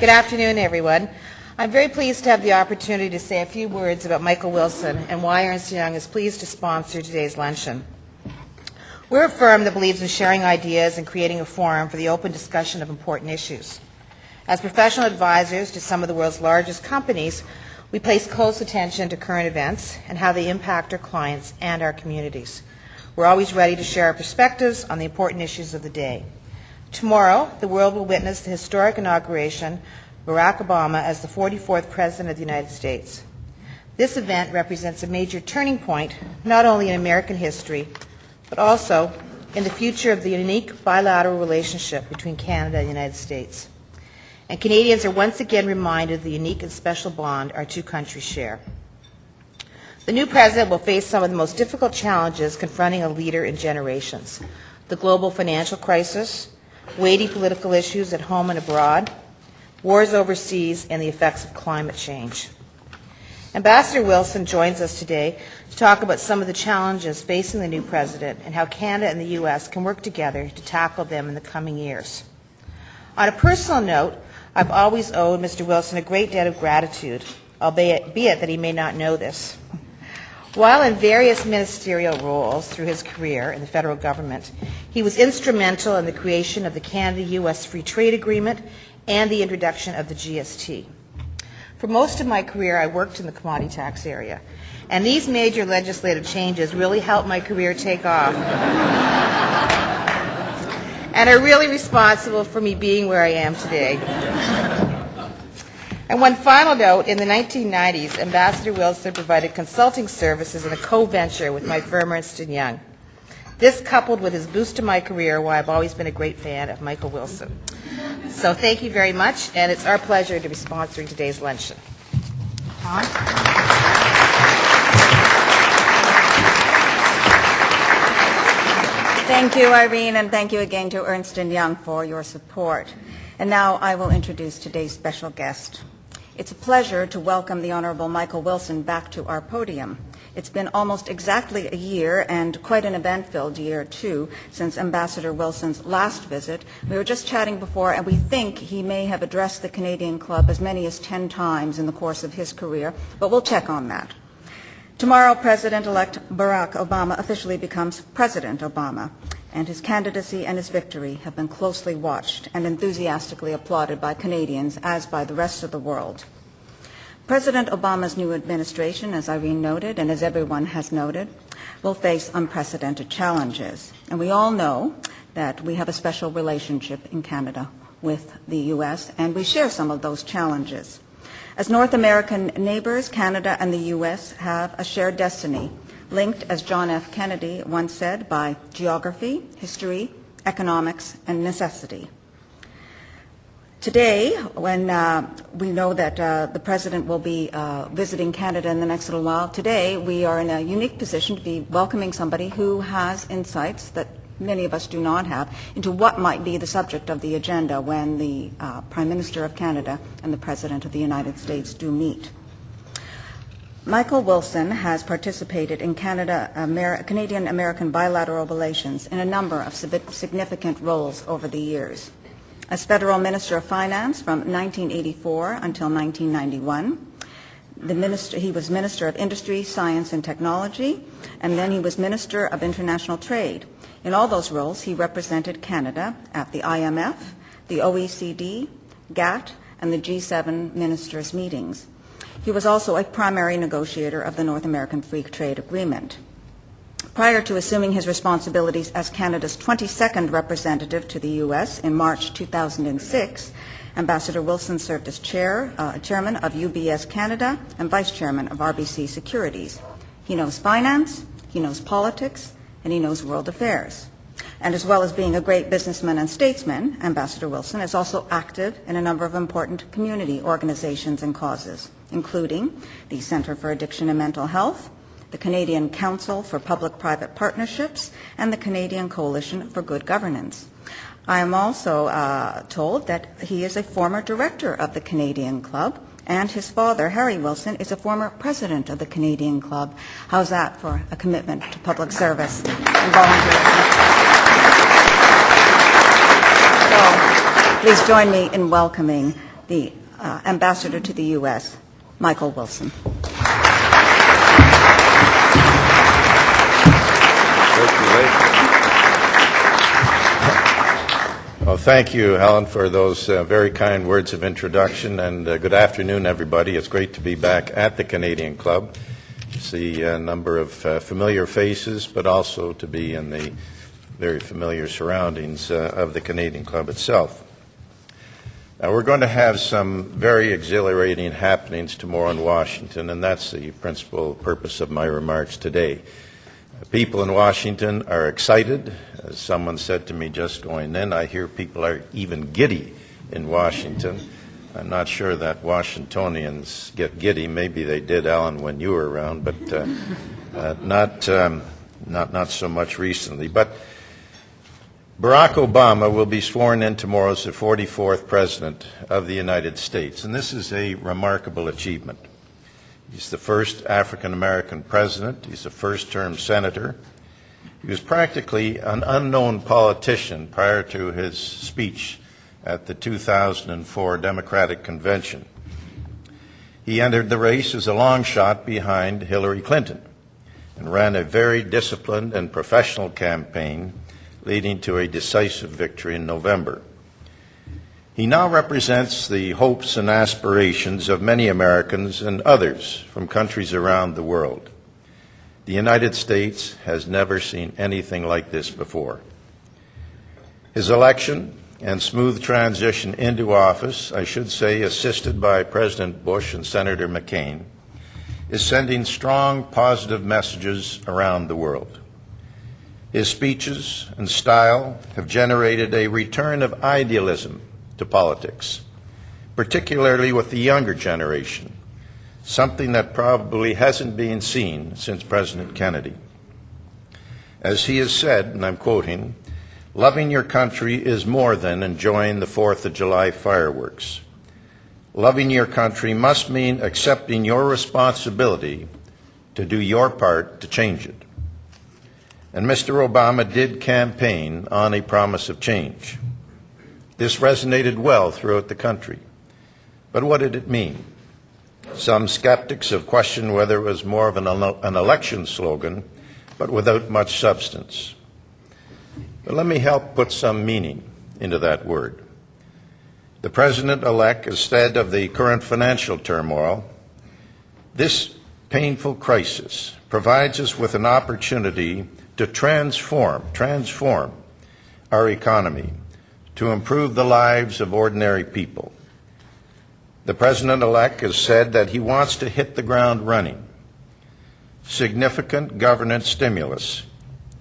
Good afternoon, everyone. I'm very pleased to have the opportunity to say a few words about Michael Wilson and why Ernst & Young is pleased to sponsor today's luncheon. We're a firm that believes in sharing ideas and creating a forum for the open discussion of important issues. As professional advisors to some of the world's largest companies, we place close attention to current events and how they impact our clients and our communities. We're always ready to share our perspectives on the important issues of the day. Tomorrow, the world will witness the historic inauguration of Barack Obama as the 44th President of the United States. This event represents a major turning point, not only in American history, but also in the future of the unique bilateral relationship between Canada and the United States. And Canadians are once again reminded of the unique and special bond our two countries share. The new president will face some of the most difficult challenges confronting a leader in generations: the global financial crisis, weighty political issues at home and abroad, wars overseas, and the effects of climate change. Ambassador Wilson joins us today to talk about some of the challenges facing the new president and how Canada and the U.S. can work together to tackle them in the coming years. On a personal note, I've always owed Mr. Wilson a great debt of gratitude, albeit that he may not know this. While in various ministerial roles through his career in the federal government, he was instrumental in the creation of the Canada-U.S. Free Trade Agreement and the introduction of the GST. For most of my career, I worked in the commodity tax area, and these major legislative changes really helped my career take off and are really responsible for me being where I am today. And one final note, in the 1990s, Ambassador Wilson provided consulting services in a co-venture with my firm Ernst & Young. This, coupled with his boost to my career, why I've always been a great fan of Michael Wilson. So thank you very much, and it's our pleasure to be sponsoring today's luncheon. Tom? Thank you, Irene, and thank you again to Ernst & Young for your support. And now I will introduce today's special guest. It's a pleasure to welcome the Honorable Michael Wilson back to our podium. It's been almost exactly a year, and quite an event-filled year, too, since Ambassador Wilson's last visit. We were just chatting before, and we think he may have addressed the Canadian Club as many as 10 times in the course of his career, but we'll check on that. Tomorrow, President-elect Barack Obama officially becomes President Obama, and his candidacy and his victory have been closely watched and enthusiastically applauded by Canadians, as by the rest of the world. President Obama's new administration, as Irene noted, and as everyone has noted, will face unprecedented challenges. And we all know that we have a special relationship in Canada with the U.S., and we share some of those challenges. As North American neighbors, Canada and the U.S. have a shared destiny, linked, as John F. Kennedy once said, by geography, history, economics, and necessity. Today, when we know that the President will be visiting Canada in the next little while, today we are in a unique position to be welcoming somebody who has insights that many of us do not have into what might be the subject of the agenda when the Prime Minister of Canada and the President of the United States do meet. Michael Wilson has participated in Canadian-American bilateral relations in a number of significant roles over the years. As Federal Minister of Finance from 1984 until 1991, he was Minister of Industry, Science and Technology, and then he was Minister of International Trade. In all those roles, he represented Canada at the IMF, the OECD, GATT, and the G7 ministers' meetings. He was also a primary negotiator of the North American Free Trade Agreement. Prior to assuming his responsibilities as Canada's 22nd representative to the U.S. in March 2006, Ambassador Wilson served as chairman of UBS Canada and vice chairman of RBC Securities. He knows finance, he knows politics, and he knows world affairs. And as well as being a great businessman and statesman, Ambassador Wilson is also active in a number of important community organizations and causes, including the Centre for Addiction and Mental Health, the Canadian Council for Public-Private Partnerships, and the Canadian Coalition for Good Governance. I am also told that he is a former director of the Canadian Club, and his father, Harry Wilson, is a former president of the Canadian Club. How's that for a commitment to public service and volunteerism? So, please join me in welcoming the the Ambassador to the U.S., Michael Wilson. Well, thank you, Helen, for those very kind words of introduction, and good afternoon, everybody. It's great to be back at the Canadian Club, to see a number of familiar faces, but also to be in the very familiar surroundings of the Canadian Club itself. Now, we're going to have some very exhilarating happenings tomorrow in Washington, and that's the principal purpose of my remarks today. People in Washington are excited. As someone said to me just going in, I hear people are even giddy in Washington. I'm not sure that Washingtonians get giddy. Maybe they did, Alan, when you were around, but not so much recently. But Barack Obama will be sworn in tomorrow as the 44th President of the United States, and this is a remarkable achievement. He's the first African-American president. He's a first-term senator. He was practically an unknown politician prior to his speech at the 2004 Democratic Convention. He entered the race as a long shot behind Hillary Clinton and ran a very disciplined and professional campaign, leading to a decisive victory in November. He now represents the hopes and aspirations of many Americans and others from countries around the world. The United States has never seen anything like this before. His election and smooth transition into office, I should say assisted by President Bush and Senator McCain, is sending strong positive messages around the world. His speeches and style have generated a return of idealism to politics, particularly with the younger generation, something that probably hasn't been seen since President Kennedy. As he has said, and I'm quoting, "Loving your country is more than enjoying the 4th of July fireworks. Loving your country must mean accepting your responsibility to do your part to change it." And Mr. Obama did campaign on a promise of change. This resonated well throughout the country. But what did it mean? Some skeptics have questioned whether it was more of an election slogan, but without much substance. But let me help put some meaning into that word. The President-elect has said of the current financial turmoil, "This painful crisis provides us with an opportunity to transform our economy, to improve the lives of ordinary people." The President-elect has said that he wants to hit the ground running. Significant government stimulus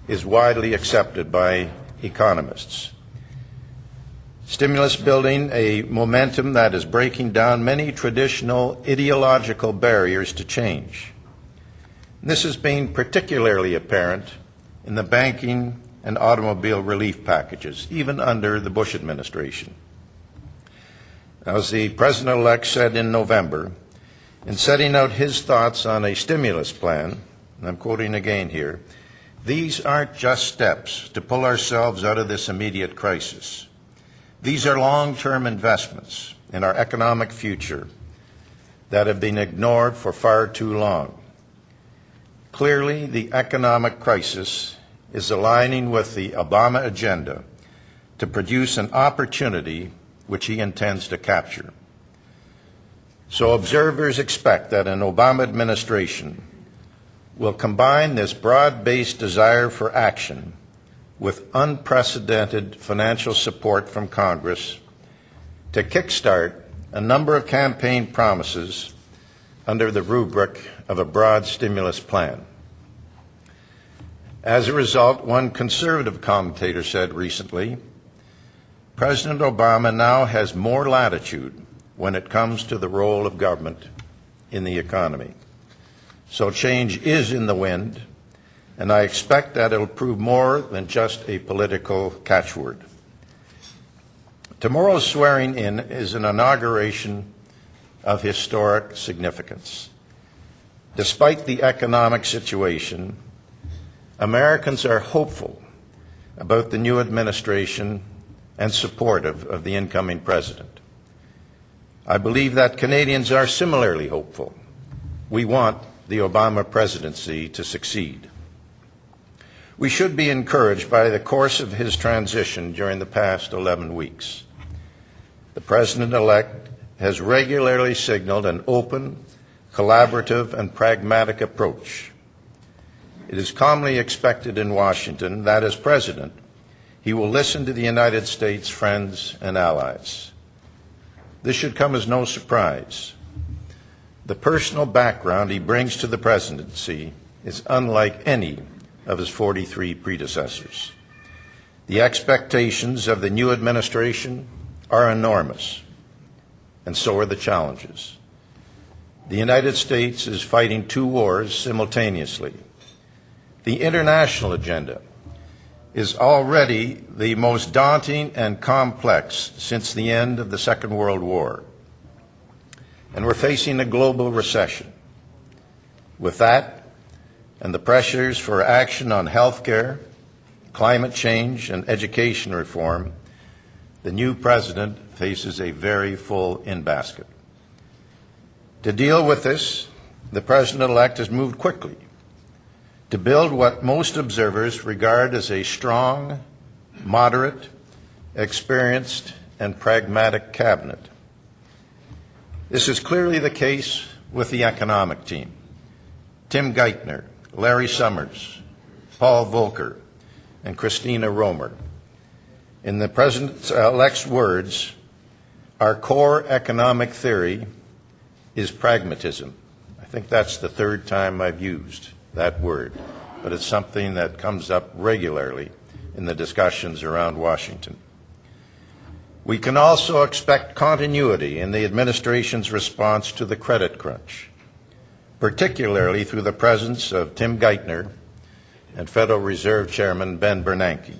is widely accepted by economists. Stimulus building a momentum that is breaking down many traditional ideological barriers to change. This has been particularly apparent in the banking and automobile relief packages, even under the Bush administration. As the President-elect said in November, in setting out his thoughts on a stimulus plan, and I'm quoting again here, "These aren't just steps to pull ourselves out of this immediate crisis. These are long-term investments in our economic future that have been ignored for far too long." Clearly, the economic crisis is aligning with the Obama agenda to produce an opportunity which he intends to capture. So observers expect that an Obama administration will combine this broad-based desire for action with unprecedented financial support from Congress to kickstart a number of campaign promises under the rubric of a broad stimulus plan. As a result, one conservative commentator said recently, President Obama now has more latitude when it comes to the role of government in the economy. So change is in the wind, and I expect that it will prove more than just a political catchword. Tomorrow's swearing in is an inauguration of historic significance. Despite the economic situation, Americans are hopeful about the new administration and supportive of the incoming president. I believe that Canadians are similarly hopeful. We want the Obama presidency to succeed. We should be encouraged by the course of his transition during the past 11 weeks. The President-elect has regularly signaled an open, collaborative, and pragmatic approach. It is commonly expected in Washington that as President, he will listen to the United States' friends and allies. This should come as no surprise. The personal background he brings to the presidency is unlike any of his 43 predecessors. The expectations of the new administration are enormous, and so are the challenges. The United States is fighting two wars simultaneously. The international agenda is already the most daunting and complex since the end of the Second World War. And we're facing a global recession. With that, and the pressures for action on health care, climate change, and education reform, the new president faces a very full in-basket. To deal with this, the president-elect has moved quickly to build what most observers regard as a strong, moderate, experienced, and pragmatic cabinet. This is clearly the case with the economic team. Tim Geithner, Larry Summers, Paul Volcker, and Christina Romer. In the President-elect's words, our core economic theory is pragmatism. I think that's the third time I've used that word, but it's something that comes up regularly in the discussions around Washington. We can also expect continuity in the administration's response to the credit crunch, particularly through the presence of Tim Geithner and Federal Reserve Chairman Ben Bernanke.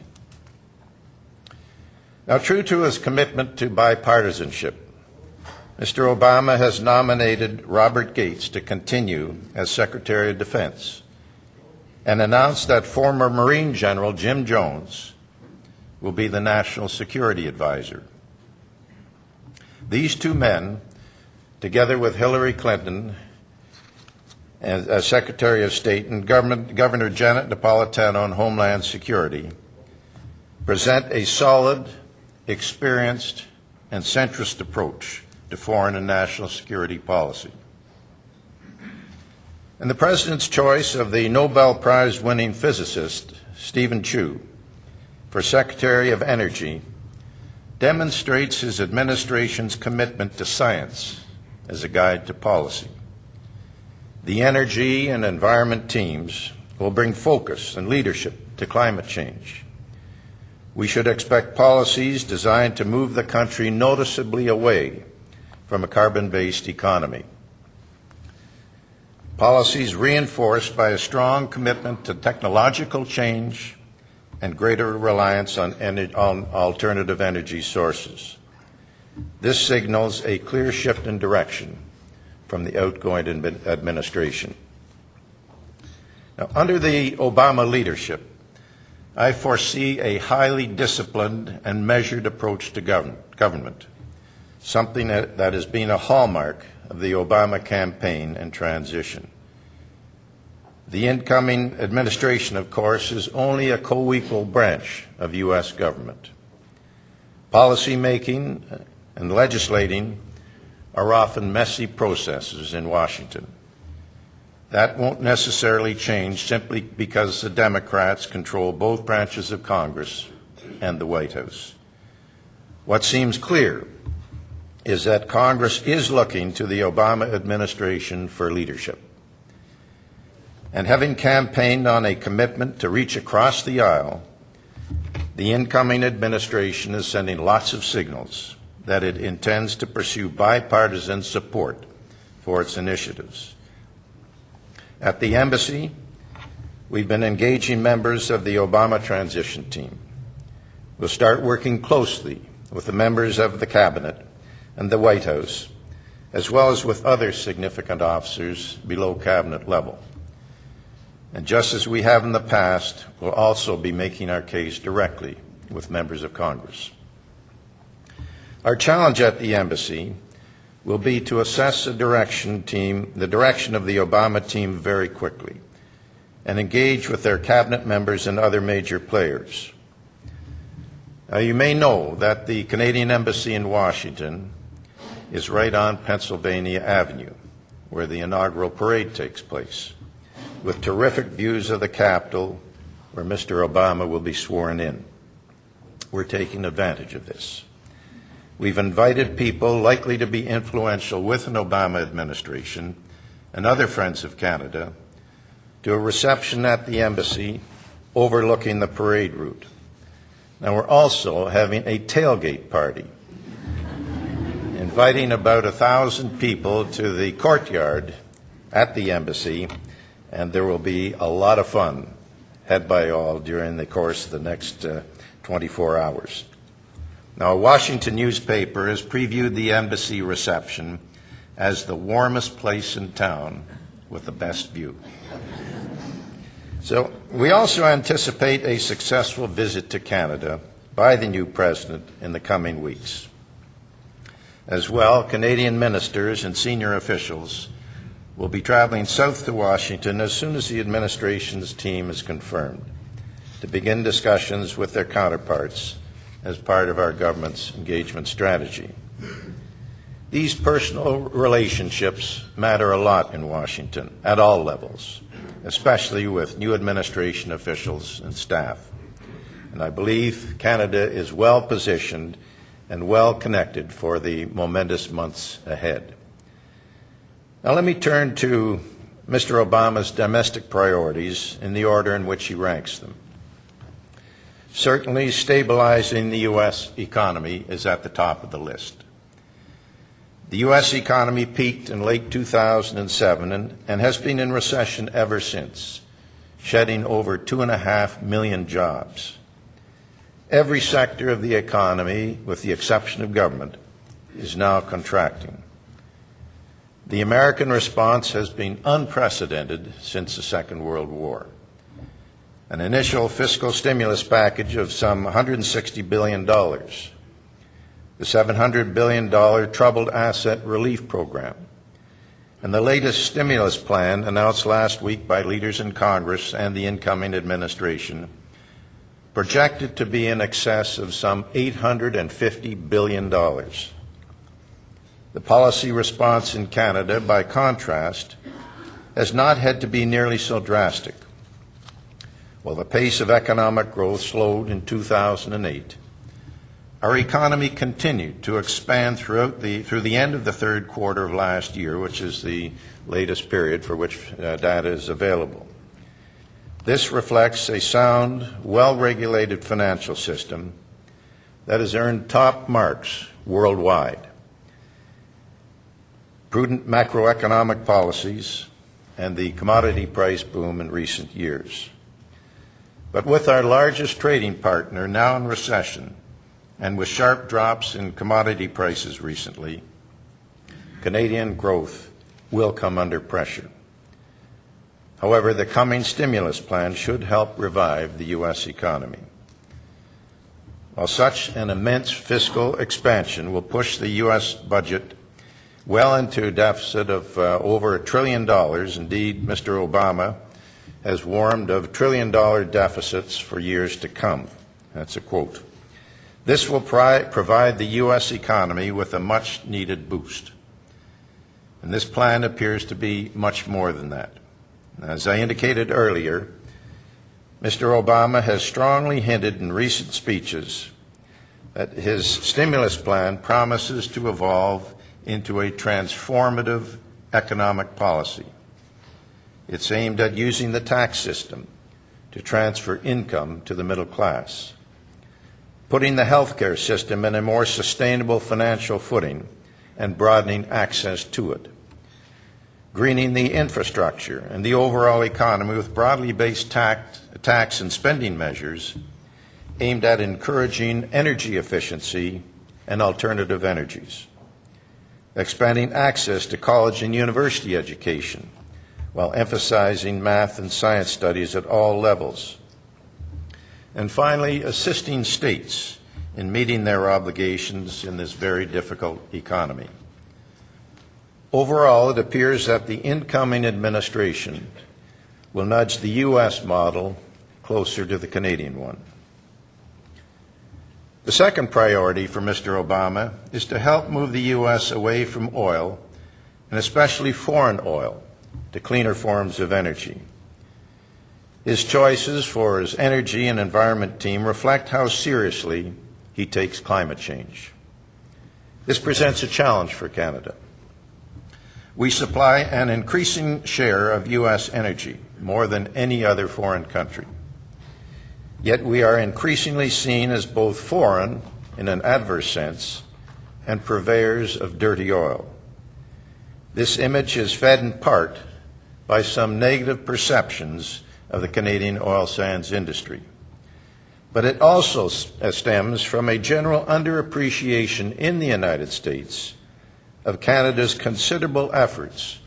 Now, true to his commitment to bipartisanship, Mr. Obama has nominated Robert Gates to continue as Secretary of Defense and announced that former Marine General Jim Jones will be the National Security Advisor. These two men, together with Hillary Clinton as Secretary of State and Governor Janet Napolitano on Homeland Security, present a solid, experienced, and centrist approach to foreign and national security policy. And the President's choice of the Nobel Prize-winning physicist, Stephen Chu, for Secretary of Energy demonstrates his administration's commitment to science as a guide to policy. The energy and environment teams will bring focus and leadership to climate change. We should expect policies designed to move the country noticeably away from a carbon-based economy. Policies reinforced by a strong commitment to technological change and greater reliance on alternative energy sources. This signals a clear shift in direction from the outgoing administration. Now, under the Obama leadership, I foresee a highly disciplined and measured approach to government, something that has been a hallmark of the Obama campaign and transition. The incoming administration, of course, is only a co-equal branch of U.S. government. Policy making and legislating are often messy processes in Washington. That won't necessarily change simply because the Democrats control both branches of Congress and the White House. What seems clear is that Congress is looking to the Obama administration for leadership. And having campaigned on a commitment to reach across the aisle, the incoming administration is sending lots of signals that it intends to pursue bipartisan support for its initiatives. At the embassy, we've been engaging members of the Obama transition team. We'll start working closely with the members of the Cabinet and the White House, as well as with other significant officers below Cabinet level. And just as we have in the past, we'll also be making our case directly with members of Congress. Our challenge at the embassy will be to assess the direction of the Obama team very quickly and engage with their cabinet members and other major players. Now, you may know that the Canadian Embassy in Washington is right on Pennsylvania Avenue, where the inaugural parade takes place, with terrific views of the Capitol, where Mr. Obama will be sworn in. We're taking advantage of this. We've invited people likely to be influential with an Obama administration and other friends of Canada to a reception at the embassy overlooking the parade route. Now, we're also having a tailgate party, inviting about 1,000 people to the courtyard at the embassy, and there will be a lot of fun had by all during the course of the next 24 hours. Now, a Washington newspaper has previewed the embassy reception as the warmest place in town with the best view. So we also anticipate a successful visit to Canada by the new president in the coming weeks. As well, Canadian ministers and senior officials will be traveling south to Washington as soon as the administration's team is confirmed to begin discussions with their counterparts as part of our government's engagement strategy. These personal relationships matter a lot in Washington at all levels, especially with new administration officials and staff. And I believe Canada is well positioned and well connected for the momentous months ahead. Now let me turn to Mr. Obama's domestic priorities in the order in which he ranks them. Certainly, stabilizing the U.S. economy is at the top of the list. The U.S. economy peaked in late 2007 and has been in recession ever since, shedding over 2.5 million jobs. Every sector of the economy, with the exception of government, is now contracting. The American response has been unprecedented since the Second World War. An initial fiscal stimulus package of some $160 billion, the $700 billion Troubled Asset Relief Program, and the latest stimulus plan announced last week by leaders in Congress and the incoming administration, projected to be in excess of some $850 billion. The policy response in Canada, by contrast, has not had to be nearly so drastic. While the pace of economic growth slowed in 2008, our economy continued to expand through the end of the third quarter of last year, which is the latest period for which data is available. This reflects a sound, well-regulated financial system that has earned top marks worldwide. Prudent macroeconomic policies and the commodity price boom in recent years. But with our largest trading partner now in recession, and with sharp drops in commodity prices recently, Canadian growth will come under pressure. However, the coming stimulus plan should help revive the U.S. economy. While such an immense fiscal expansion will push the U.S. budget well into a deficit of over $1 trillion, indeed, Mr. Obama has warned of trillion-dollar deficits for years to come. That's a quote. This will provide the U.S. economy with a much-needed boost. And this plan appears to be much more than that. As I indicated earlier, Mr. Obama has strongly hinted in recent speeches that his stimulus plan promises to evolve into a transformative economic policy. It's aimed at using the tax system to transfer income to the middle class, putting the healthcare system in a more sustainable financial footing and broadening access to it, greening the infrastructure and the overall economy with broadly based tax and spending measures aimed at encouraging energy efficiency and alternative energies, expanding access to college and university education while emphasizing math and science studies at all levels, and finally, assisting states in meeting their obligations in this very difficult economy. Overall, it appears that the incoming administration will nudge the U.S. model closer to the Canadian one. The second priority for Mr. Obama is to help move the U.S. away from oil, and especially foreign oil, to cleaner forms of energy. His choices for his energy and environment team reflect how seriously he takes climate change. This presents a challenge for Canada. We supply an increasing share of U.S. energy, more than any other foreign country. Yet we are increasingly seen as both foreign, in an adverse sense, and purveyors of dirty oil. This image is fed in part by some negative perceptions of the Canadian oil sands industry. But it also stems from a general underappreciation in the United States of Canada's considerable efforts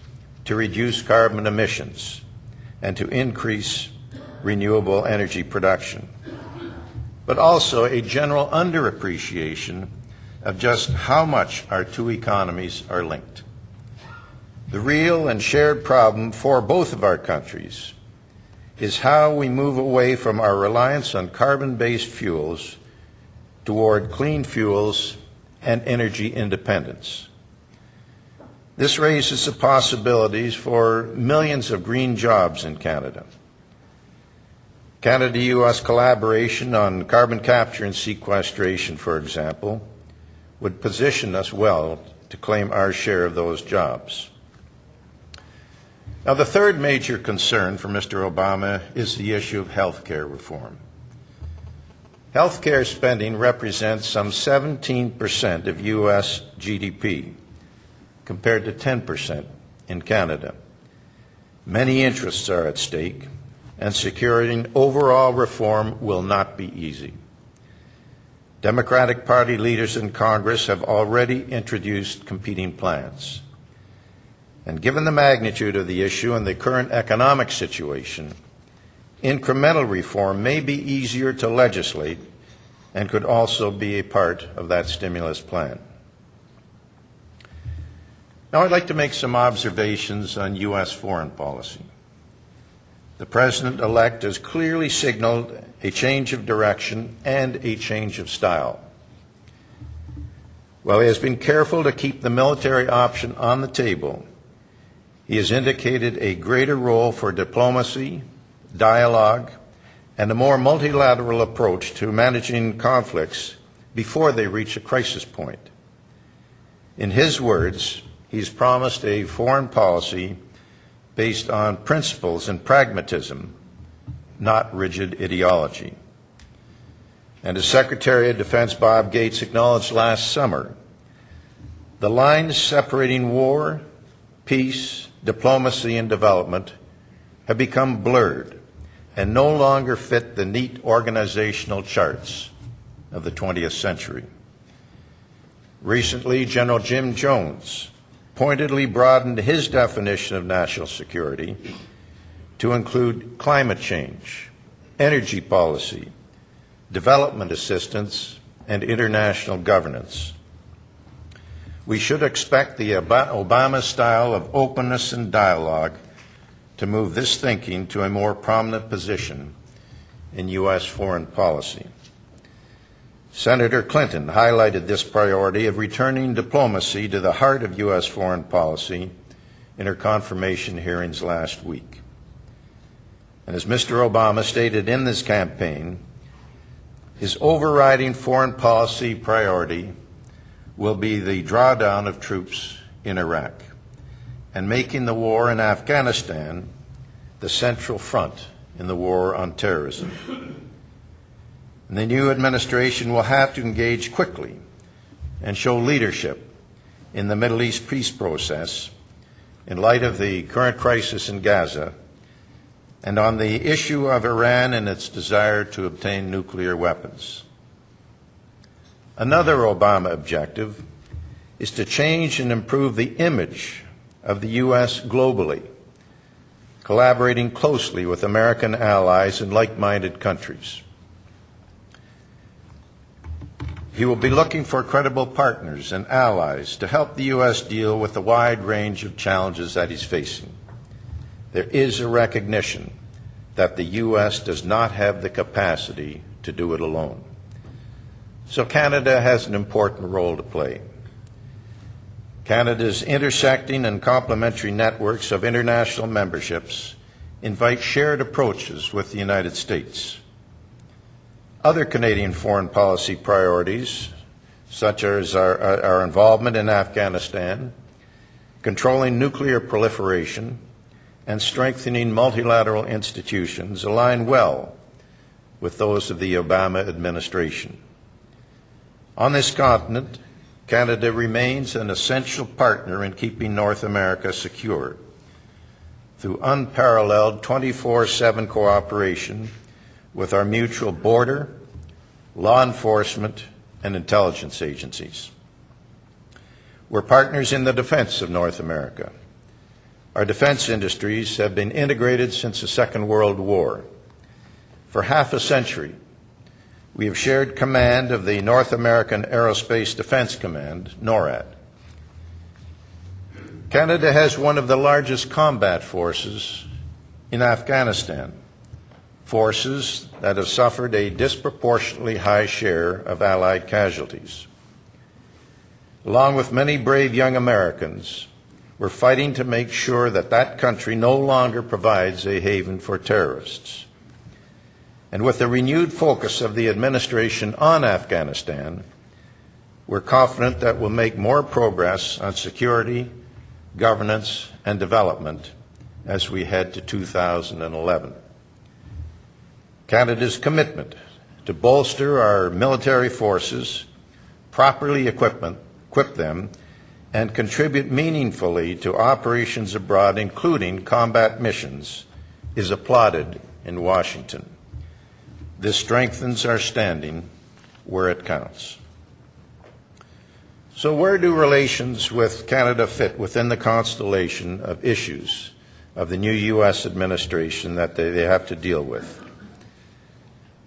to reduce carbon emissions and to increase renewable energy production, but also a general underappreciation of just how much our two economies are linked. The real and shared problem for both of our countries is how we move away from our reliance on carbon-based fuels toward clean fuels and energy independence. This raises the possibilities for millions of green jobs in Canada. Canada-U.S. collaboration on carbon capture and sequestration, for example, would position us well to claim our share of those jobs. Now, the third major concern for Mr. Obama is the issue of health care reform. Health care spending represents some 17% of U.S. GDP, compared to 10% in Canada. Many interests are at stake, and securing overall reform will not be easy. Democratic Party leaders in Congress have already introduced competing plans. And given the magnitude of the issue and the current economic situation, incremental reform may be easier to legislate and could also be a part of that stimulus plan. Now, I'd like to make some observations on U.S. foreign policy. The President-elect has clearly signaled a change of direction and a change of style. While he has been careful to keep the military option on the table, he has indicated a greater role for diplomacy, dialogue, and a more multilateral approach to managing conflicts before they reach a crisis point. In his words, he's promised a foreign policy based on principles and pragmatism, not rigid ideology. And as Secretary of Defense Bob Gates acknowledged last summer, the lines separating war, peace, diplomacy, and development have become blurred and no longer fit the neat organizational charts of the 20th century. Recently, General Jim Jones pointedly broadened his definition of national security to include climate change, energy policy, development assistance, and international governance. We should expect the Obama style of openness and dialogue to move this thinking to a more prominent position in U.S. foreign policy. Senator Clinton highlighted this priority of returning diplomacy to the heart of U.S. foreign policy in her confirmation hearings last week. And as Mr. Obama stated in this campaign, his overriding foreign policy priority will be the drawdown of troops in Iraq and making the war in Afghanistan the central front in the war on terrorism. And the new administration will have to engage quickly and show leadership in the Middle East peace process in light of the current crisis in Gaza and on the issue of Iran and its desire to obtain nuclear weapons. Another Obama objective is to change and improve the image of the U.S. globally, collaborating closely with American allies and like-minded countries. He will be looking for credible partners and allies to help the U.S. deal with the wide range of challenges that he's facing. There is a recognition that the U.S. does not have the capacity to do it alone. So Canada has an important role to play. Canada's intersecting and complementary networks of international memberships invite shared approaches with the United States. Other Canadian foreign policy priorities, such as our involvement in Afghanistan, controlling nuclear proliferation, and strengthening multilateral institutions, align well with those of the Obama administration. On this continent, Canada remains an essential partner in keeping North America secure through unparalleled 24/7 cooperation with our mutual border, law enforcement, and intelligence agencies. We're partners in the defense of North America. Our defense industries have been integrated since the Second World War. For half a century, we have shared command of the North American Aerospace Defense Command, NORAD. Canada has one of the largest combat forces in Afghanistan, forces that have suffered a disproportionately high share of Allied casualties. Along with many brave young Americans, we're fighting to make sure that that country no longer provides a haven for terrorists. And with the renewed focus of the administration on Afghanistan, we're confident that we'll make more progress on security, governance, and development as we head to 2011. Canada's commitment to bolster our military forces, properly equip them, and contribute meaningfully to operations abroad, including combat missions, is applauded in Washington. This strengthens our standing where it counts. So where do relations with Canada fit within the constellation of issues of the new U.S. administration that they have to deal with?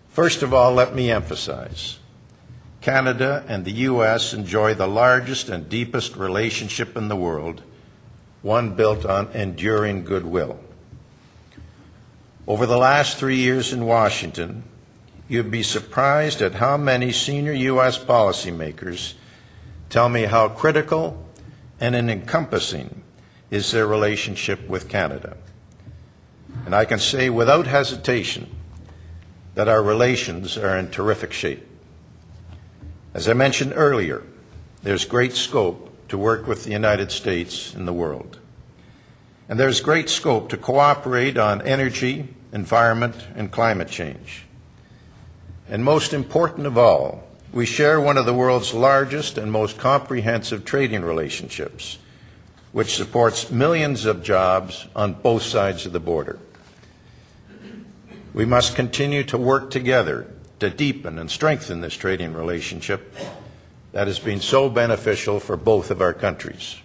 First of all, let me emphasize, Canada and the U.S. enjoy the largest and deepest relationship in the world, one built on enduring goodwill. Over the last 3 years in Washington, you'd be surprised at how many senior U.S. policymakers tell me how critical and encompassing is their relationship with Canada. And I can say without hesitation that our relations are in terrific shape. As I mentioned earlier, there's great scope to work with the United States in the world. And there's great scope to cooperate on energy, environment, and climate change. And most important of all, we share one of the world's largest and most comprehensive trading relationships, which supports millions of jobs on both sides of the border. We must continue to work together to deepen and strengthen this trading relationship that has been so beneficial for both of our countries.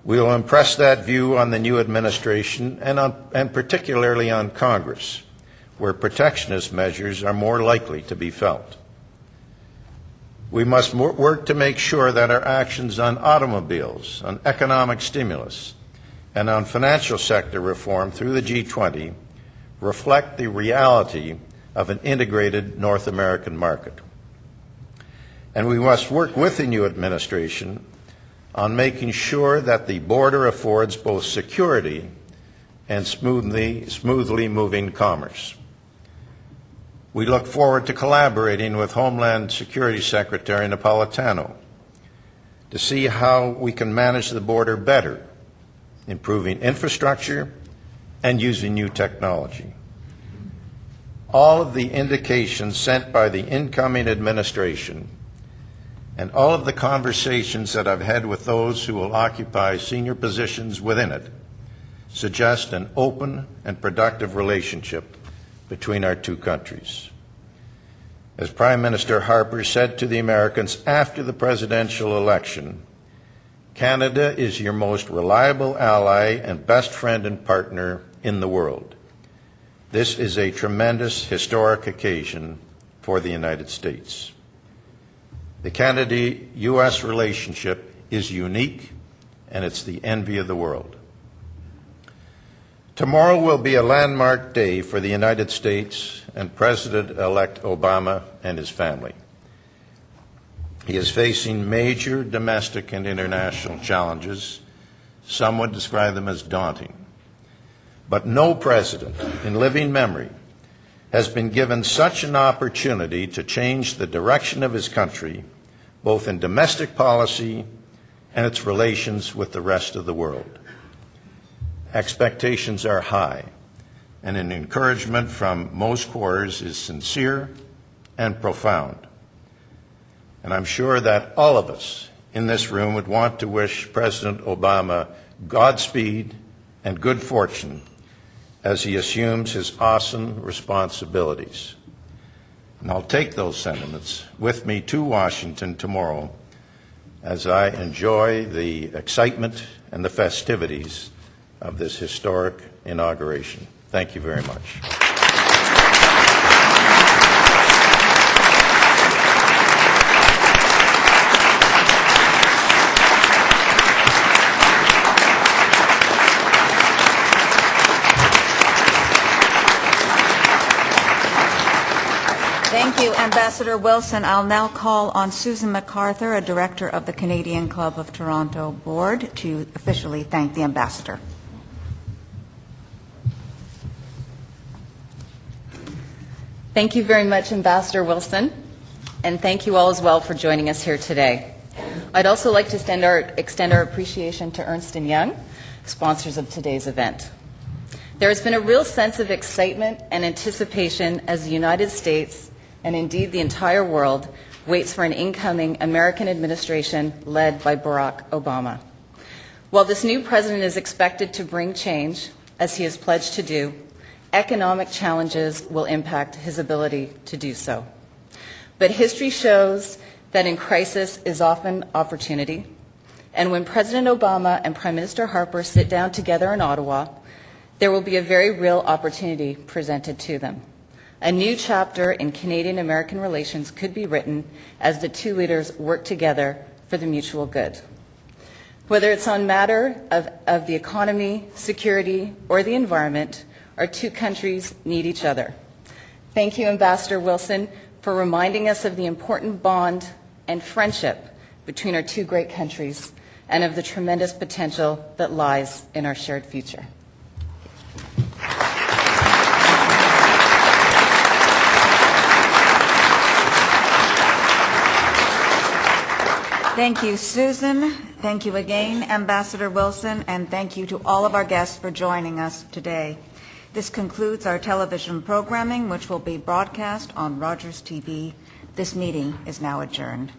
We will impress that view on the new administration and particularly on Congress, where protectionist measures are more likely to be felt. We must work to make sure that our actions on automobiles, on economic stimulus, and on financial sector reform through the G20 reflect the reality of an integrated North American market. And we must work with the new administration on making sure that the border affords both security and smoothly moving commerce. We look forward to collaborating with Homeland Security Secretary Napolitano to see how we can manage the border better, improving infrastructure and using new technology. All of the indications sent by the incoming administration and all of the conversations that I've had with those who will occupy senior positions within it suggest an open and productive relationship between our two countries. As Prime Minister Harper said to the Americans after the presidential election, Canada is your most reliable ally and best friend and partner in the world. This is a tremendous historic occasion for the United States. The Canada-U.S. relationship is unique, and it's the envy of the world. Tomorrow will be a landmark day for the United States and President-elect Obama and his family. He is facing major domestic and international challenges. Some would describe them as daunting. But no president in living memory has been given such an opportunity to change the direction of his country, both in domestic policy and its relations with the rest of the world. Expectations are high, and an encouragement from most quarters is sincere and profound. And I'm sure that all of us in this room would want to wish President Obama Godspeed and good fortune as he assumes his awesome responsibilities. And I'll take those sentiments with me to Washington tomorrow as I enjoy the excitement and the festivities of this historic inauguration. Thank you very much. Thank you, Ambassador Wilson. I'll now call on Susan MacArthur, a director of the Canadian Club of Toronto Board, to officially thank the ambassador. Thank you very much, Ambassador Wilson, and thank you all as well for joining us here today. I'd also like to extend our appreciation to Ernst & Young, sponsors of today's event. There has been a real sense of excitement and anticipation as the United States, and indeed the entire world, waits for an incoming American administration led by Barack Obama. While this new president is expected to bring change, as he has pledged to do, economic challenges will impact his ability to do so. But history shows that in crisis is often opportunity, and when President Obama and Prime Minister Harper sit down together in Ottawa, there will be a very real opportunity presented to them. A new chapter in Canadian-American relations could be written as the two leaders work together for the mutual good. Whether it's on matter of the economy, security, or the environment, our two countries need each other. Thank you, Ambassador Wilson, for reminding us of the important bond and friendship between our two great countries and of the tremendous potential that lies in our shared future. Thank you, Susan. Thank you again, Ambassador Wilson, and thank you to all of our guests for joining us today. This concludes our television programming, which will be broadcast on Rogers TV. This meeting is now adjourned.